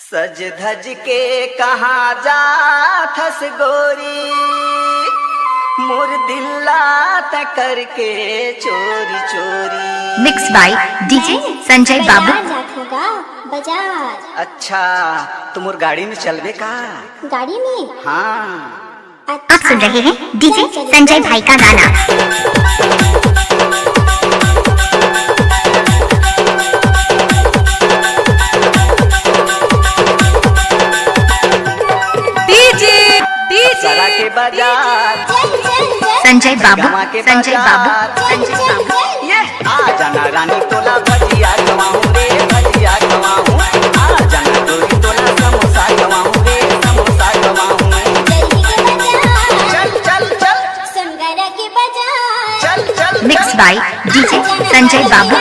सज धज के कहाँ जाथस गोरी, मोर दिल्ला त करके चोरी चोरी। मिक्स बाय डीजे संजय बाबू। बाजार। अच्छा तुम गाड़ी में चलबे का? गाड़ी में? हाँ। अच्छा। आप सुन रहे हैं डीजे संजय भाई का गाना। सरा के बाजार संजय बाबू, संजय बाबू, संजय बाबू। ये आ जाना रानी तोला भजिया गवाऊं रे, भजिया गवाऊं। आ जाना गोरी तोला समोसा गवाऊं रे, समोसा गवाऊं। चल चल चल सुनगरा के बाजार। चल चल। मिक्स बाय डीजे संजय बाबू।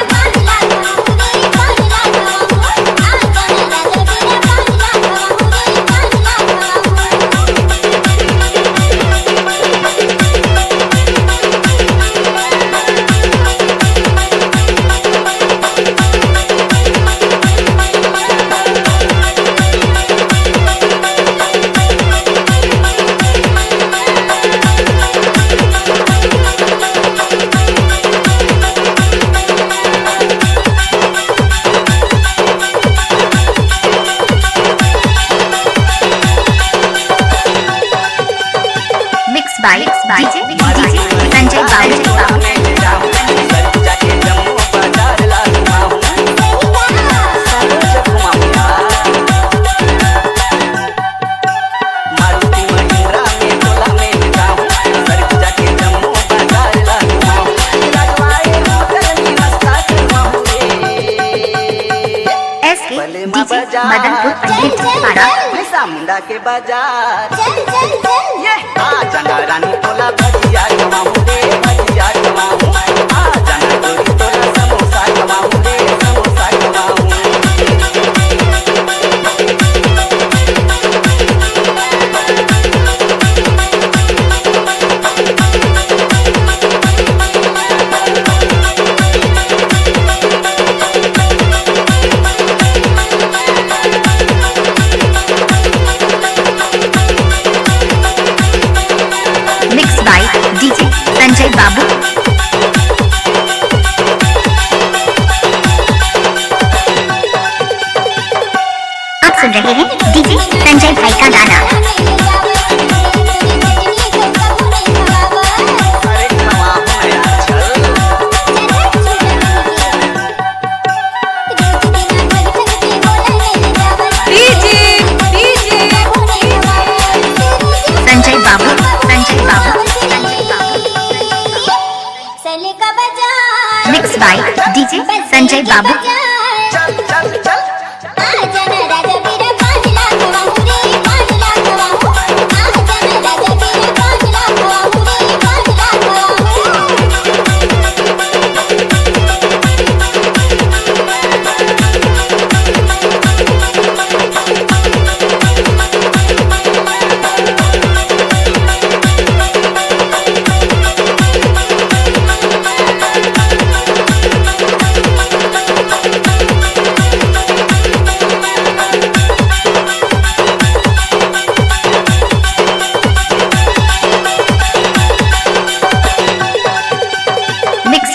संजय बाबू। मदनपुर पंडित पाड़ा मुंडा के बाजार। ये आ जाना रानी तोला भजिया गवाऊं रे, भजिया गवाऊं। आ जाना गोरी तोला समोसा गवाऊं रे, समोसा गवाऊं। डीजे संजय बाबू। आप सुन रहे हैं डीजे संजय भाई का गाना। संजय बाबू, Sanjay Babu. Mix by DJ Sanjay बाबू। चल चल चल। आ जाना राजा मेरा 5 लाख गवाऊं रे, 5 लाख गवाऊं। आ जाना राजा मेरा 5 लाख गवाऊं रे, 5 लाख गवाऊं।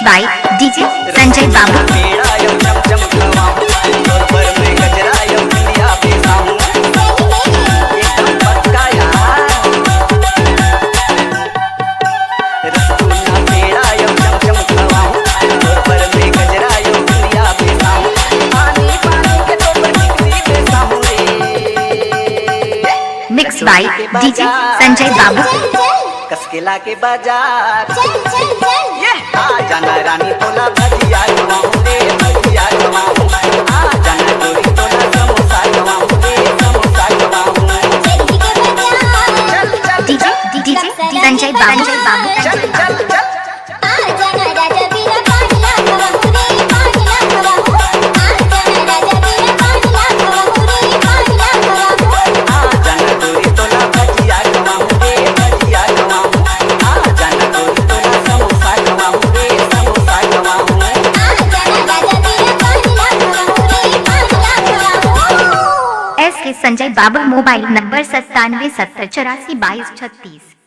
By DJ Sanjay Babu. Mix by DJ Sanjay बाबू। कसकेला के बाजार। ये आ जाना रानी तोला भजिया गवाऊं रे, भजिया गवाऊं। आ जाना गोरी तोला समोसा गवाऊं रे, समोसा गवाऊं। डीजे डीजे संजय बाबू। चल चल चल। आ जाना राजा मेरा 5 लाख गवाऊं रे, 5 लाख गवाऊं। आ जाना राजा मेरा 5 लाख गवाऊं रे, 5 लाख गवाऊं। आ जाना गोरी तोला भजिया गवाऊं रे, भजिया गवाऊं। आ जाना गोरी तोला समोसा गवाऊं रे, समोसा गवाऊं। आ जाना संजय बाबू। Mobile number 9770842236।